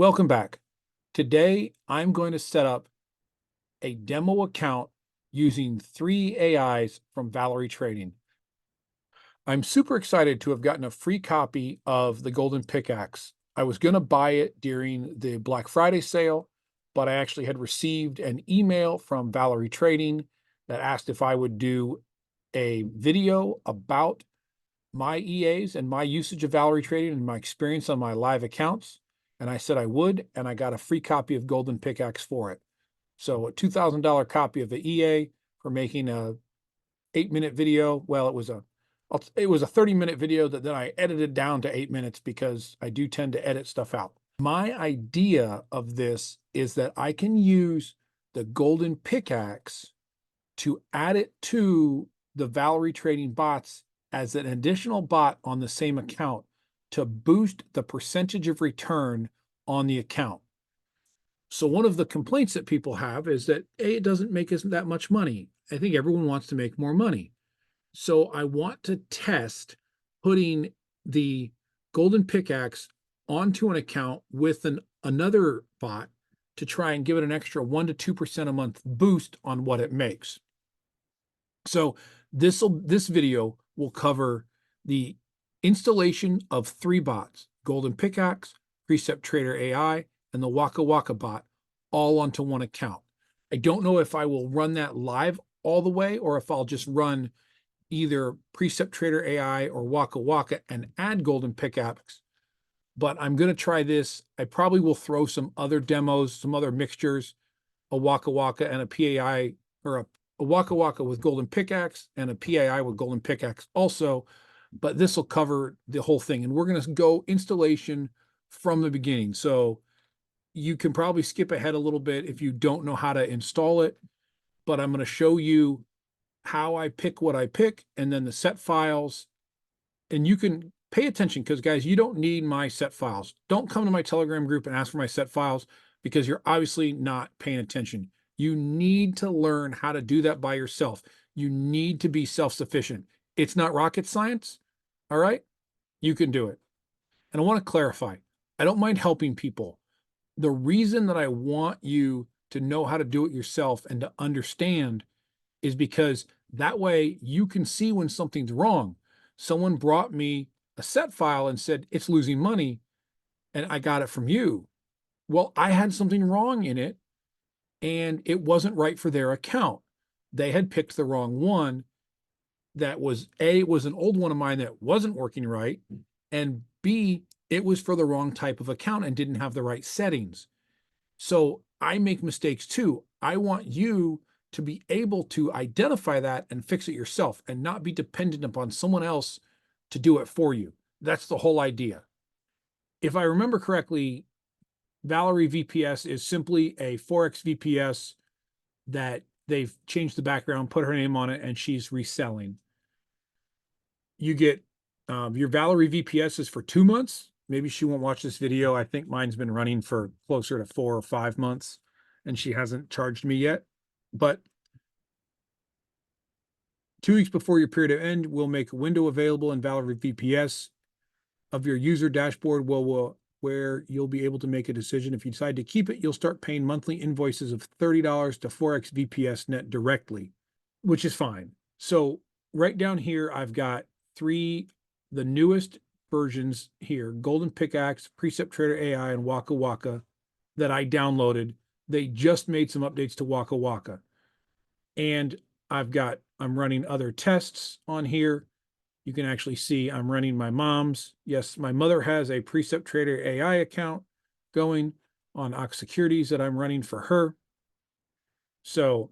Welcome back. Today, I'm going to set up a demo account using 3 AIs from Valery Trading. I'm super excited to have gotten a free copy of the Golden Pickaxe. I was going to buy it during the Black Friday sale, but I actually had received an email from Valery Trading that asked if I would do a video about my EAs and my usage of Valery Trading and my experience on my live accounts. And I said I would, and I got a free copy of Golden Pickaxe for it. So a $2,000 copy of the EA for making a 8-minute video. Well, it was a 30-minute video that then I edited down to 8 minutes because I do tend to edit stuff out. My idea of this is that I can use the Golden Pickaxe to add it to the Valery Trading bots as an additional bot on the same account to boost the percentage of return on the account. So one of the complaints that people have is that it doesn't make us that much money. I think everyone wants to make more money. So I want to test putting the Golden Pickaxe onto an account with another bot to try and give it an extra 1 to 2% a month boost on what it makes. So this video will cover the installation of 3 bots: Golden Pickaxe, Perceptrader AI, and the Waka Waka bot, all onto one account. I don't know if I will run that live all the way or if I'll just run either Perceptrader AI or Waka Waka and add Golden Pickaxe, but I'm going to try this. I probably will throw some other demos, some other mixtures, a Waka Waka and a PAI, or a Waka Waka with Golden Pickaxe and a PAI with Golden Pickaxe also, but this will cover the whole thing. And we're going to go installation from the beginning. So you can probably skip ahead a little bit if you don't know how to install it, but I'm going to show you how I pick what I pick and then the set files. And you can pay attention because, guys, you don't need my set files. Don't come to my Telegram group and ask for my set files because you're obviously not paying attention. You need to learn how to do that by yourself. You need to be self-sufficient. It's not rocket science, all right? You can do it. And I want to clarify, I don't mind helping people. The reason that I want you to know how to do it yourself and to understand is because that way you can see when something's wrong. Someone brought me a set file and said, it's losing money, and I got it from you. Well, I had something wrong in it, and it wasn't right for their account. They had picked the wrong one. That was A, was an old one of mine that wasn't working right, and B, it was for the wrong type of account and didn't have the right settings. So I make mistakes too. I want you to be able to identify that and fix it yourself and not be dependent upon someone else to do it for you. That's the whole idea. If I remember correctly, Valery VPS is simply a Forex VPS that they've changed the background, put her name on it, and she's reselling. You get your Valery VPS is for 2 months. Maybe she won't watch this video. I think mine's been running for closer to 4 or 5 months, and she hasn't charged me yet. But 2 weeks before your period of end, we'll make a window available in Valery VPS of your user dashboard where you'll be able to make a decision. If you decide to keep it, you'll start paying monthly invoices of $30 to Forex VPS Net directly, which is fine. So right down here, I've got 3, the newest versions here: Golden Pickaxe, Perceptrader AI, and Waka Waka that I downloaded. They just made some updates to Waka Waka. And I'm running other tests on here. You can actually see I'm running my mom's. Yes, my mother has a Perceptrader AI account going on Securities that I'm running for her. So,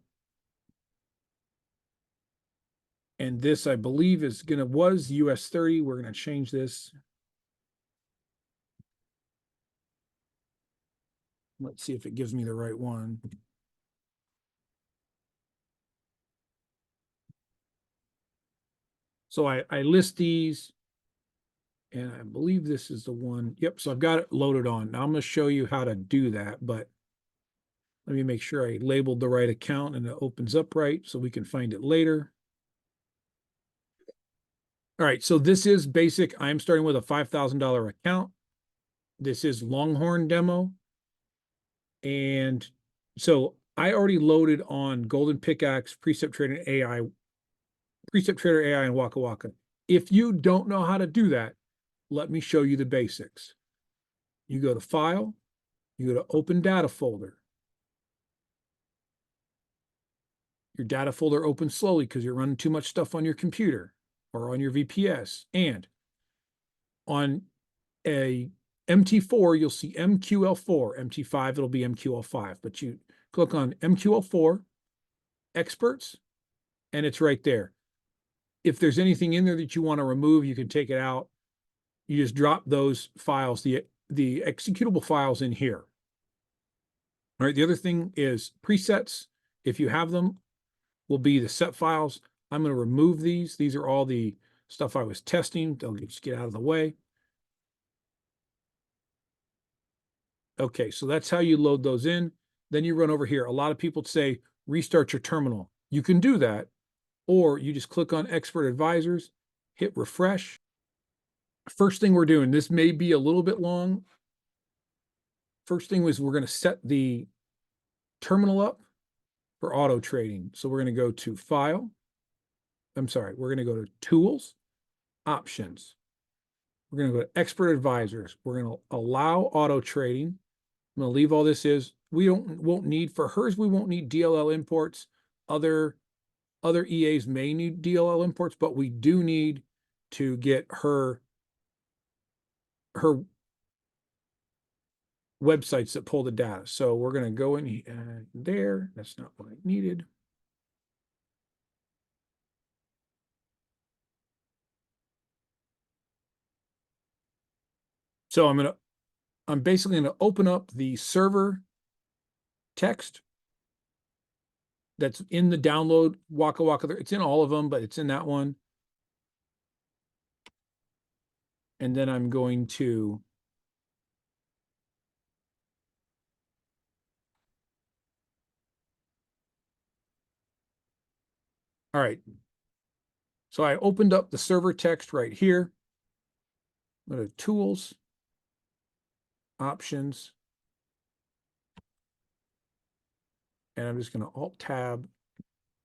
and this I believe was US 30. We're going to change this. Let's see if it gives me the right one. So I list these, and I believe this is the one. Yep, so I've got it loaded on. Now I'm going to show you how to do that, but let me make sure I labeled the right account and it opens up right so we can find it later. All right, so this is basic. I'm starting with a $5,000 account. This is Longhorn demo. And so I already loaded on Golden Pickaxe, Perceptrader AI, Perceptrader AI, and Waka Waka. If you don't know how to do that, let me show you the basics. You go to File, you go to Open Data Folder. Your data folder opens slowly because you're running too much stuff on your computer or on your VPS. And on a MT4, you'll see MQL4. MT5, it'll be MQL5. But you click on MQL4, Experts, and it's right there. If there's anything in there that you want to remove, you can take it out. You just drop those files, the executable files in here. All right, the other thing is presets. If you have them, will be the set files. I'm going to remove these. These are all the stuff I was testing. They'll just get out of the way. Okay, so that's how you load those in. Then you run over here. A lot of people say restart your terminal. You can do that, or you just click on Expert Advisors, hit refresh. First thing we're doing, this may be a little bit long. First thing was we're going to set the terminal up for auto trading. So we're going to go to File. We're going to go to Tools, Options. We're going to go to Expert Advisors. We're going to allow auto trading. I'm going to leave all this is. We won't need, for hers, we won't need DLL imports. Other EAs may need DLL imports, but we do need to get her websites that pull the data. So we're going to go in there. That's not what I needed. So I'm basically going to open up the server text that's in the download Waka Waka. It's in all of them, but it's in that one. And then I'm going to all right. So I opened up the server text right here. Go to Tools, Options, and I'm just going to Alt-Tab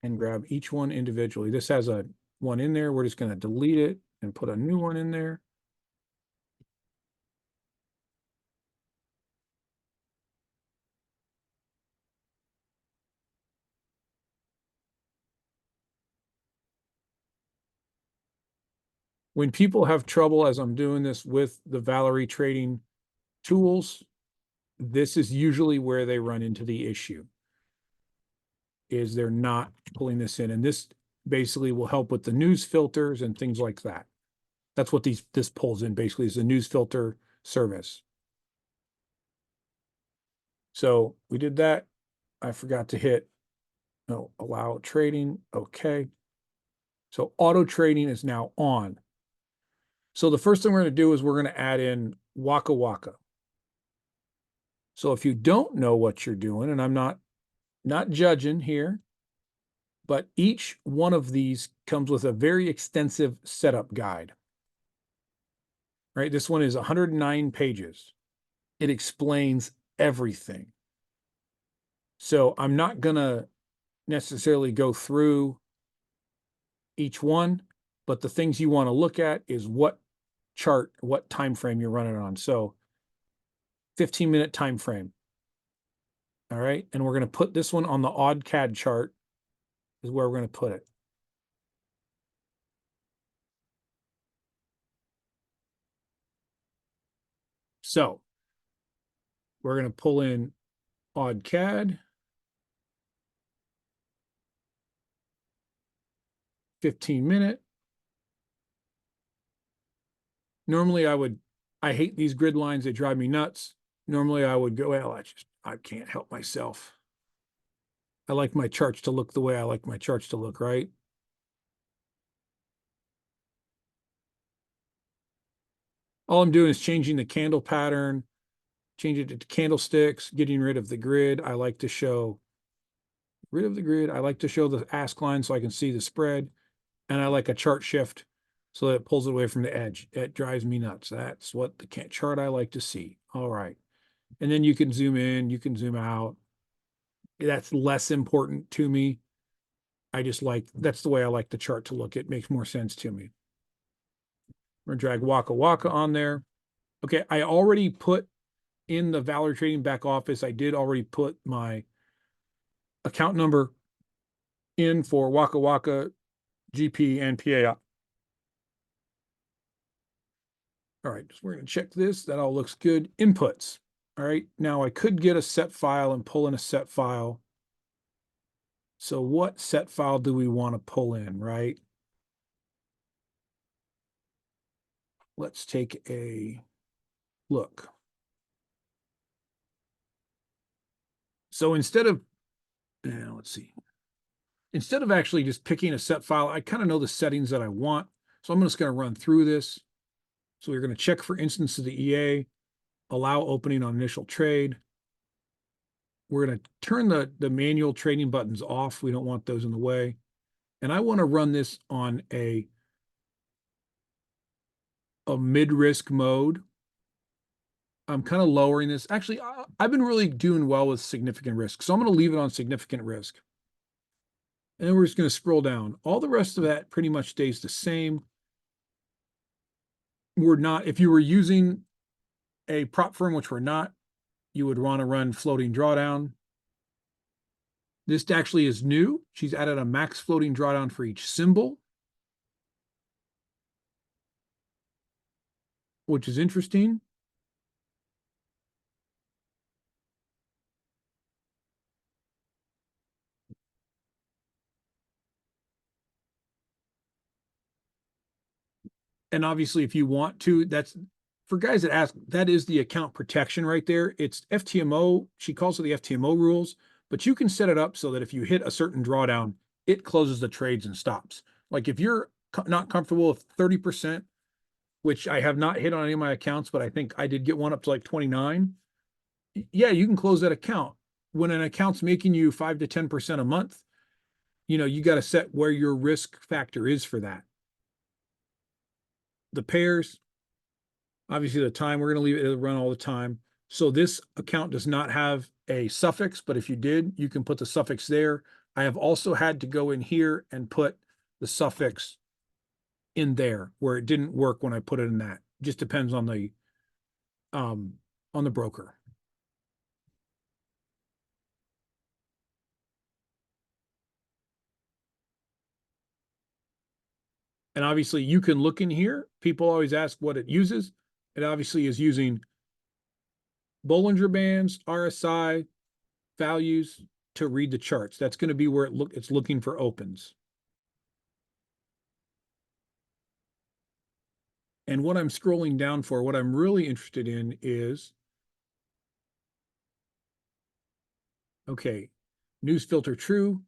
and grab each one individually. This has a one in there. We're just going to delete it and put a new one in there. When people have trouble, as I'm doing this with the Valery Trading tools, this is usually where they run into the issue, is they're not pulling this in. And this basically will help with the news filters and things like that. That's what this pulls in, basically, is the news filter service. So we did that. I forgot to hit allow trading. Okay. So auto trading is now on. So the first thing we're going to do is we're going to add in Waka Waka. So if you don't know what you're doing, and I'm not judging here, but each one of these comes with a very extensive setup guide. Right? This one is 109 pages. It explains everything. So I'm not going to necessarily go through each one, but the things you want to look at is what chart, what time frame you're running on. So 15-minute time frame. All right. And we're going to put this one on the odd CAD chart is where we're going to put it. So we're going to pull in odd CAD, 15-minute. Normally I hate these grid lines. They drive me nuts. Normally I would go, well, I can't help myself. I like my charts to look the way I like my charts to look, right? All I'm doing is changing the candle pattern, changing it to candlesticks, getting rid of the grid. I like to show the ask line so I can see the spread. And I like a chart shift so that it pulls it away from the edge. It drives me nuts. That's what the chart I like to see. All right. And then you can zoom in, you can zoom out. That's less important to me. That's the way I like the chart to look. It makes more sense to me. We're gonna drag Waka Waka on there. Okay, I already put in the Valery Trading back office, I did already put my account number in for Waka Waka, GP, and PAI. All right, so we're going to check this. That all looks good. Inputs. All right, now I could get a set file and pull in a set file. So what set file do we want to pull in, right? Let's take a look. So instead of, let's see, instead of actually just picking a set file, I kind of know the settings that I want. So I'm just going to run through this. So we're going to check for instance of the EA, allow opening on initial trade. We're going to turn the manual trading buttons off. We don't want those in the way. And I want to run this on a mid-risk mode. I'm kind of lowering this. Actually, I've been really doing well with significant risk. So I'm going to leave it on significant risk. And then we're just going to scroll down. All the rest of that pretty much stays the same. We're not, if you were using a prop firm, which we're not, you would want to run floating drawdown. This actually is new. She's added a max floating drawdown for each symbol, which is interesting. And obviously, if you want to, that's for guys that ask, that is the account protection right there. It's FTMO. She calls it the FTMO rules, but you can set it up so that if you hit a certain drawdown, it closes the trades and stops. Like if you're not comfortable with 30%, which I have not hit on any of my accounts, but I think I did get one up to like 29. Yeah, you can close that account. When an account's making you 5 to 10% a month, you got to set where your risk factor is for that. The pairs, obviously the time, we're going to leave it, it'll run all the time. So this account does not have a suffix, but if you did, you can put the suffix there. I have also had to go in here and put the suffix in there where it didn't work when I put it in that. Just depends on the broker. And obviously you can look in here. People always ask what it uses. It obviously is using Bollinger Bands, RSI, values to read the charts. That's going to be where it's looking for opens. And what I'm scrolling down for, what I'm really interested in is, okay, news filter true.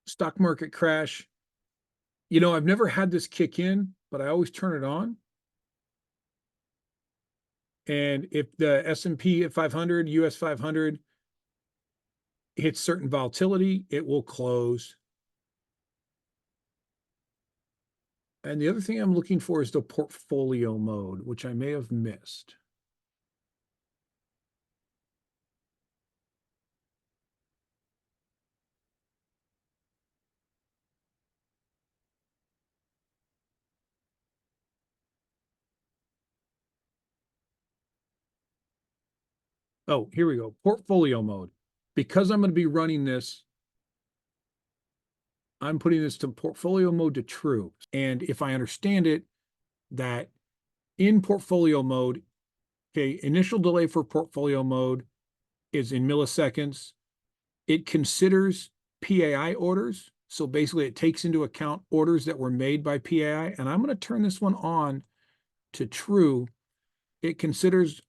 Stock market crash. I've never had this kick in, but I always turn it on. And if the S&P 500, US 500 hits certain volatility, it will close. And the other thing I'm looking for is the portfolio mode, which I may have missed. Oh, here we go. Portfolio mode. Because I'm going to be running this, I'm putting this to portfolio mode to true. And if I understand it, that in portfolio mode, okay, initial delay for portfolio mode is in milliseconds. It considers PAI orders. So basically it takes into account orders that were made by PAI. And I'm going to turn this one on to true. It considers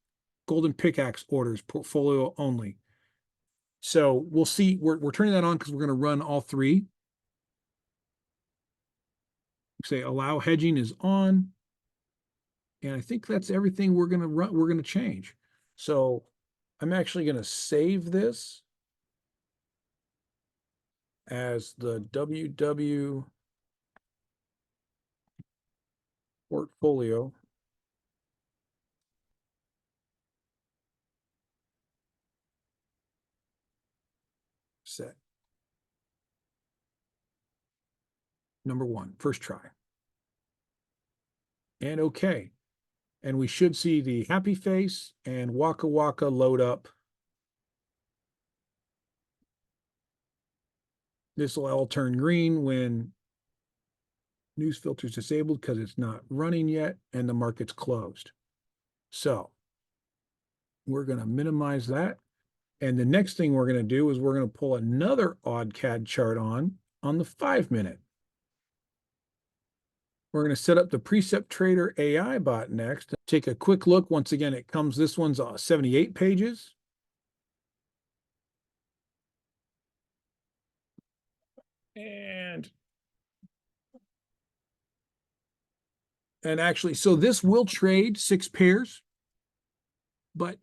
golden pickaxe orders, portfolio only. So we'll see. We're turning that on because we're going to run all three. Say allow hedging is on. And I think that's everything we're going to run. We're going to change. So I'm actually going to save this as the WW portfolio. Set. Number one, first try. And okay. And we should see the happy face and Waka Waka load up. This will all turn green when news filter is disabled because it's not running yet and the market's closed. So we're going to minimize that. And the next thing we're going to do is we're going to pull another odd CAD chart on the 5-minute. We're going to set up the Perceptrader AI bot next. Take a quick look. Once again, it comes, this one's 78 pages. And actually, so this will trade 6 pairs, but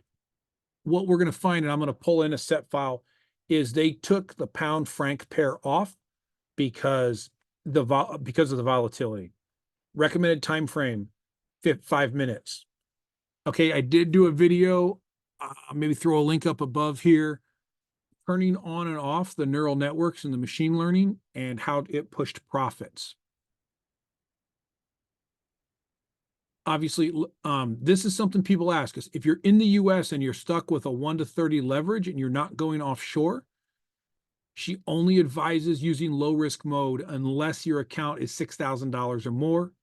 what we're going to find, and I'm going to pull in a set file, is they took the pound franc pair off because of the volatility. Recommended time frame, 5 minutes. Okay, I did do a video, maybe throw a link up above here, turning on and off the neural networks and the machine learning and how it pushed profits. Obviously, this is something people ask us. If you're in the US and you're stuck with a 1-to-30 leverage and you're not going offshore, she only advises using low risk mode unless your account is $6,000 or more.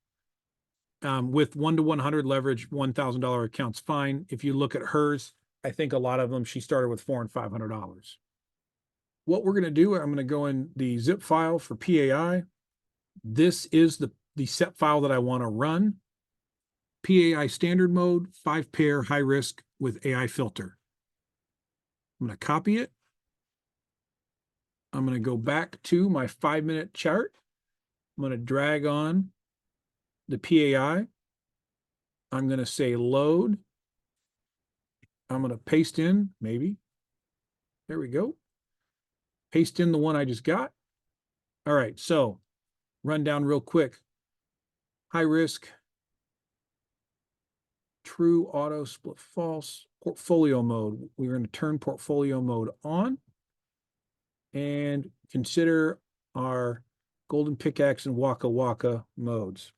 With 1-to-100 leverage, $1,000 account's fine. If you look at hers, I think a lot of them, she started with $400 and $500. What we're going to do, I'm going to go in the zip file for PAI. This is the set file that I want to run. PAI standard mode, 5-pair high risk with AI filter. I'm going to copy it. I'm going to go back to my 5-minute chart. I'm going to drag on the PAI. I'm going to say load. I'm going to paste in, maybe. There we go. Paste in the one I just got. All right, so run down real quick. High risk, true, auto, split false, portfolio mode. We're going to turn portfolio mode on and consider our golden pickaxe and Waka Waka modes.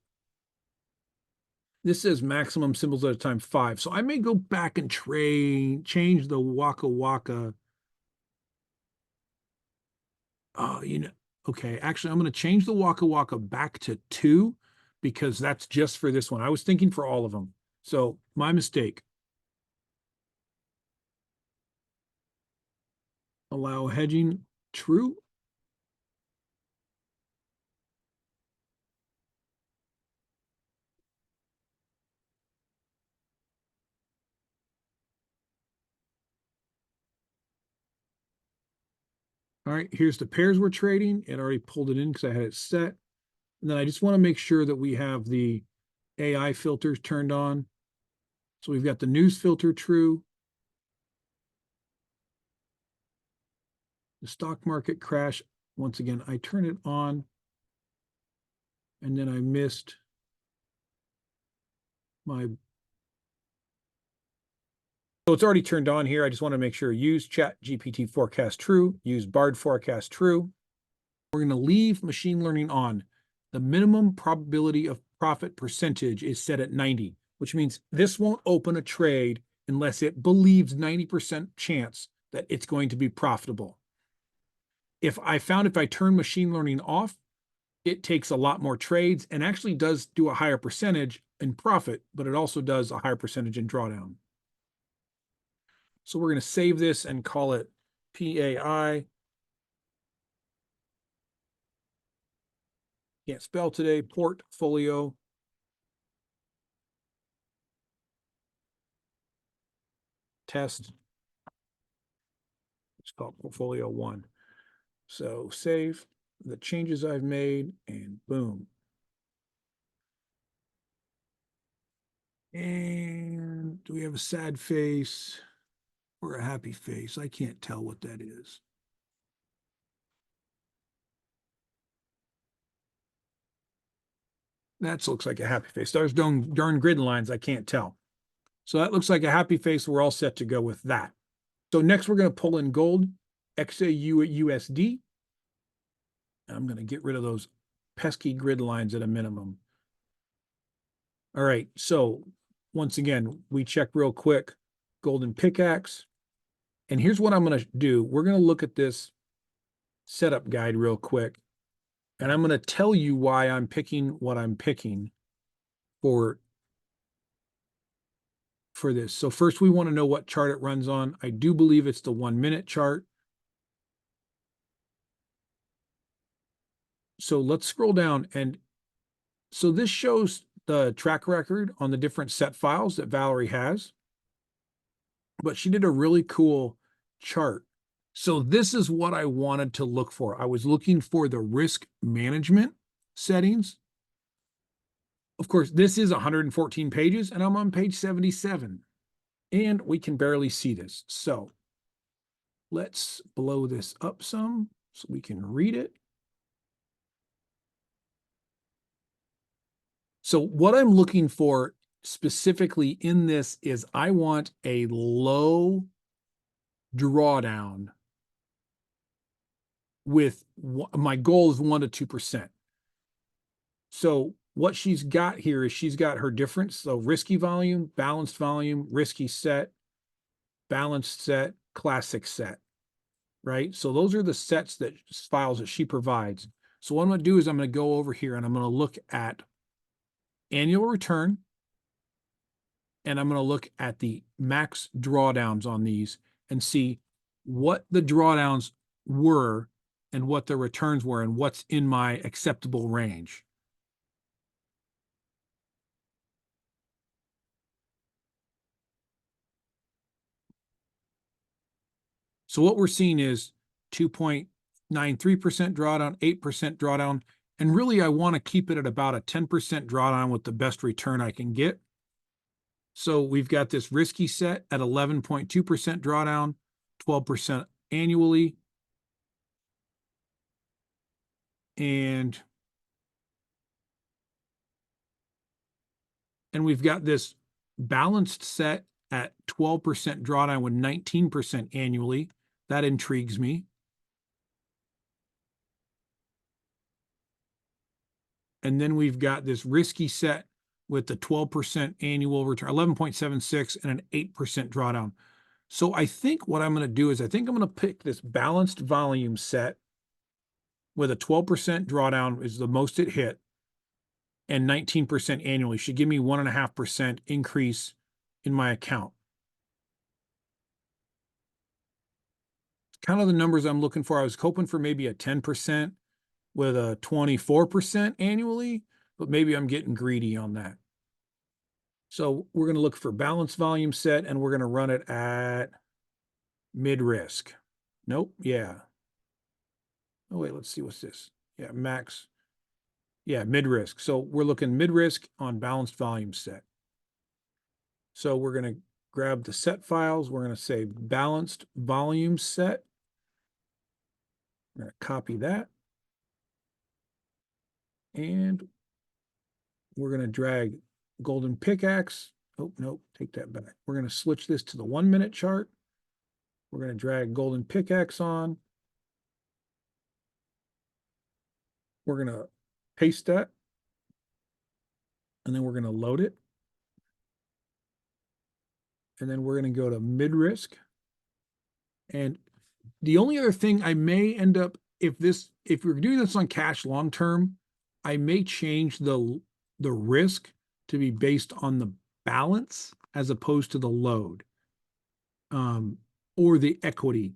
This says maximum symbols at a time 5. So I may go back and change the Waka Waka. Okay, actually, I'm going to change the Waka Waka back to 2 because that's just for this one. I was thinking for all of them. So my mistake. Allow hedging true. All right, here's the pairs we're trading. It already pulled it in because I had it set. And then I just want to make sure that we have the AI filters turned on. So we've got the news filter true. The stock market crash, once again, I turn it on. And then I missed my. So it's already turned on here. I just want to make sure use Chat GPT forecast true, use Bard forecast true. We're going to leave machine learning on. The minimum probability of profit percentage is set at 90, which means this won't open a trade unless it believes 90% chance that it's going to be profitable. If I turn machine learning off, it takes a lot more trades and actually does do a higher percentage in profit, but it also does a higher percentage in drawdown. So we're going to save this and call it PAI. Can't spell today. Portfolio. Test. It's called portfolio 1. So save the changes I've made and boom. And do we have a sad face or a happy face? I can't tell what that is. That looks like a happy face. There's darn grid lines, I can't tell. So that looks like a happy face. We're all set to go with that. So next we're going to pull in gold, XAU at USD. I'm going to get rid of those pesky grid lines at a minimum. All right, so once again, we check real quick, golden pickaxe. And here's what I'm going to do. We're going to look at this setup guide real quick. And I'm going to tell you why I'm picking what I'm picking for this. So first we want to know what chart it runs on. I do believe it's the 1 minute chart. So let's scroll down. And so this shows the track record on the different set files that Valery has. But she did a really cool chart. So this is what I wanted to look for. I was looking for the risk management settings. Of course, this is 114 pages, and I'm on page 77. And we can barely see this. So let's blow this up some so we can read it. So what I'm looking for specifically in this is I want a low drawdown with my goal is 1 to 2%. So what she's got here is she's got her difference. So risky volume, balanced volume, risky set, balanced set, classic set, right? So those are the sets that files that she provides. So what I'm going to do is I'm going to go over here and I'm going to look at annual return, and I'm going to look at the max drawdowns on these and see what the drawdowns were and what the returns were and what's in my acceptable range. So what we're seeing is 2.93% drawdown, 8% drawdown, and really I want to keep it at about a 10% drawdown with the best return I can get. So we've got this risky set at 11.2% drawdown, 12% annually. And we've got this balanced set at 12% drawdown with 19% annually. That intrigues me. And then we've got this risky set with the 12% annual return, 11.76 and an 8% drawdown. So I think what I'm going to do is I think I'm going to pick this balanced volume set with a 12% drawdown is the most it hit, and 19% annually should give me 1.5% increase in my account. Kind of the numbers I'm looking for. I was hoping for maybe a 10% with a 24% annually, but maybe I'm getting greedy on that. So we're going to look for balanced volume set, and we're going to run it at mid-risk. Nope. Yeah. Oh, wait, let's see. What's this? Yeah, max. Yeah, mid-risk. So we're looking mid-risk on balanced volume set. So we're going to grab the set files. We're going to say balanced volume set. We're going to copy that. And we're going to drag golden pickaxe. Oh, nope, take that back. We're going to switch this to the 1 minute chart. We're going to drag golden pickaxe on. We're going to paste that. And then we're going to load it. And then we're going to go to mid-risk. And the only other thing I may end up, if we're doing this on cash long-term, I may change the risk to be based on the balance as opposed to the load, or the equity.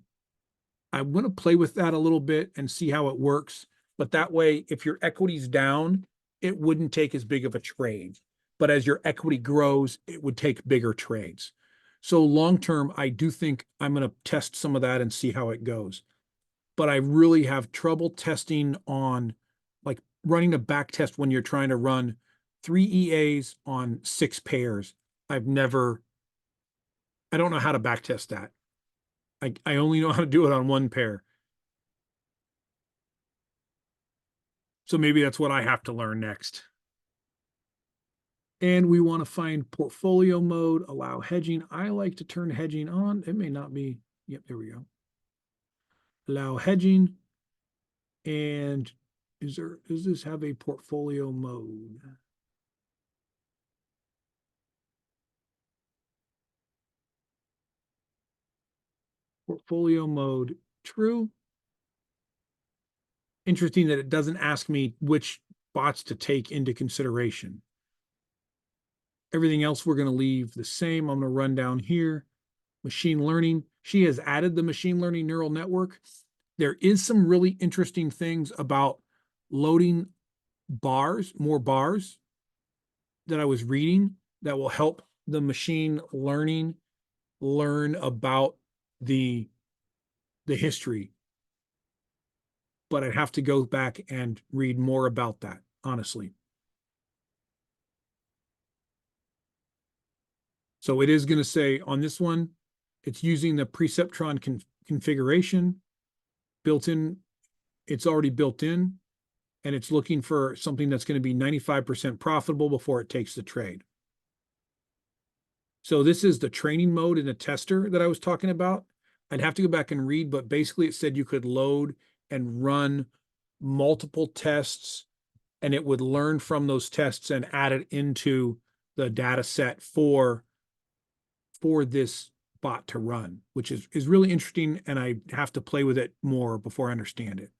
I'm going to play with that a little bit and see how it works. But that way, if your equity's down, it wouldn't take as big of a trade. But as your equity grows, it would take bigger trades. So long-term, I do think I'm going to test some of that and see how it goes. But I really have trouble testing on, like, running a back test when you're trying to run 3 EAs on 6 pairs. I don't know how to back test that. I only know how to do it on 1 pair. So maybe that's what I have to learn next. And we want to find portfolio mode, allow hedging. I like to turn hedging on. It may not be. Yep, there we go. Allow hedging. And does this have a portfolio mode? Portfolio mode, true. Interesting that it doesn't ask me which bots to take into consideration. Everything else we're going to leave the same. I'm going to run down here. Machine learning. She has added the machine learning neural network. There is some really interesting things about loading bars, more bars that I was reading that will help the machine learning learn about the history. But I'd have to go back and read more about that, honestly. So it is going to say on this one, it's using the Perceptron configuration built in. It's already built in, and it's looking for something that's going to be 95% profitable before it takes the trade. So this is the training mode in the tester that I was talking about. I'd have to go back and read, but basically it said you could load and run multiple tests, and it would learn from those tests and add it into the data set for this bot to run, which is really interesting, and I have to play with it more before I understand it.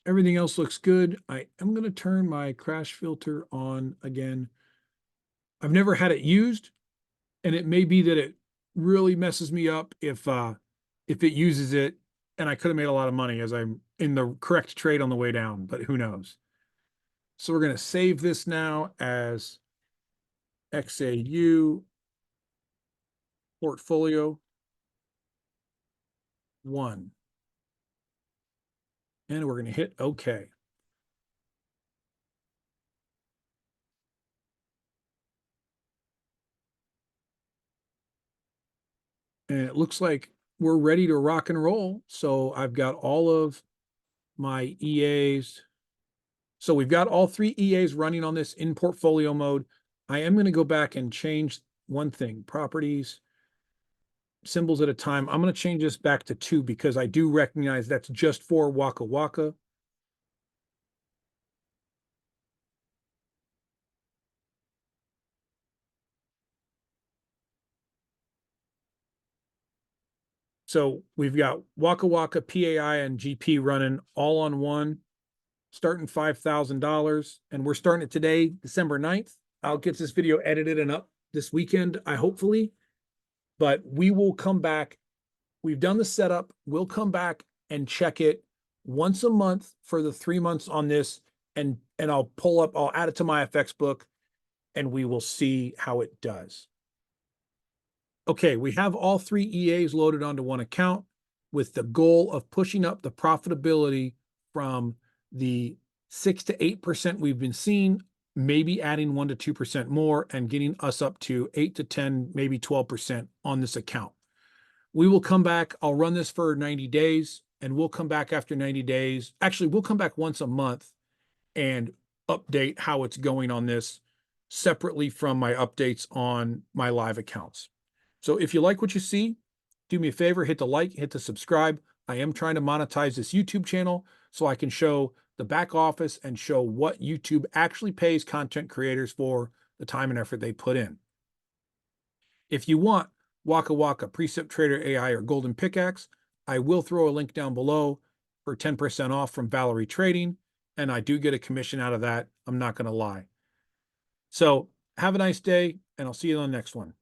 Everything else looks good. I am going to turn my crash filter on again. I've never had it used, and it may be that it really messes me up if it uses it, and I could have made a lot of money as I'm in the correct trade on the way down, but who knows? So we're going to save this now as XAU portfolio 1. And we're going to hit OK. And it looks like we're ready to rock and roll. So I've got all of my EAs. So we've got all 3 EAs running on this in portfolio mode. I am going to go back and change one thing, properties, symbols at a time. I'm going to change this back to 2 because I do recognize that's just for Waka Waka. So we've got Waka Waka, PAI, and GP running all on one, starting $5,000. And we're starting it today, December 9th. I'll get this video edited and up this weekend, I hopefully. But we will come back. We've done the setup. We'll come back and check it once a month for the 3 months on this. And I'll add it to my FX book, and we will see how it does. Okay, we have all 3 EAs loaded onto one account with the goal of pushing up the profitability from the 6 to 8% we've been seeing, maybe adding 1 to 2% more and getting us up to 8 to 10, maybe 12% on this account. We will come back. I'll run this for 90 days, and we'll come back after 90 days. Actually, we'll come back once a month and update how it's going on this separately from my updates on my live accounts. So if you like what you see, do me a favor, hit the like, hit the subscribe. I am trying to monetize this YouTube channel so I can show the back office and show what YouTube actually pays content creators for the time and effort they put in. If you want Waka Waka, Perceptrader AI, or Golden Pickaxe, I will throw a link down below for 10% off from Valery Trading, and I do get a commission out of that. I'm not going to lie. So have a nice day, and I'll see you on the next one.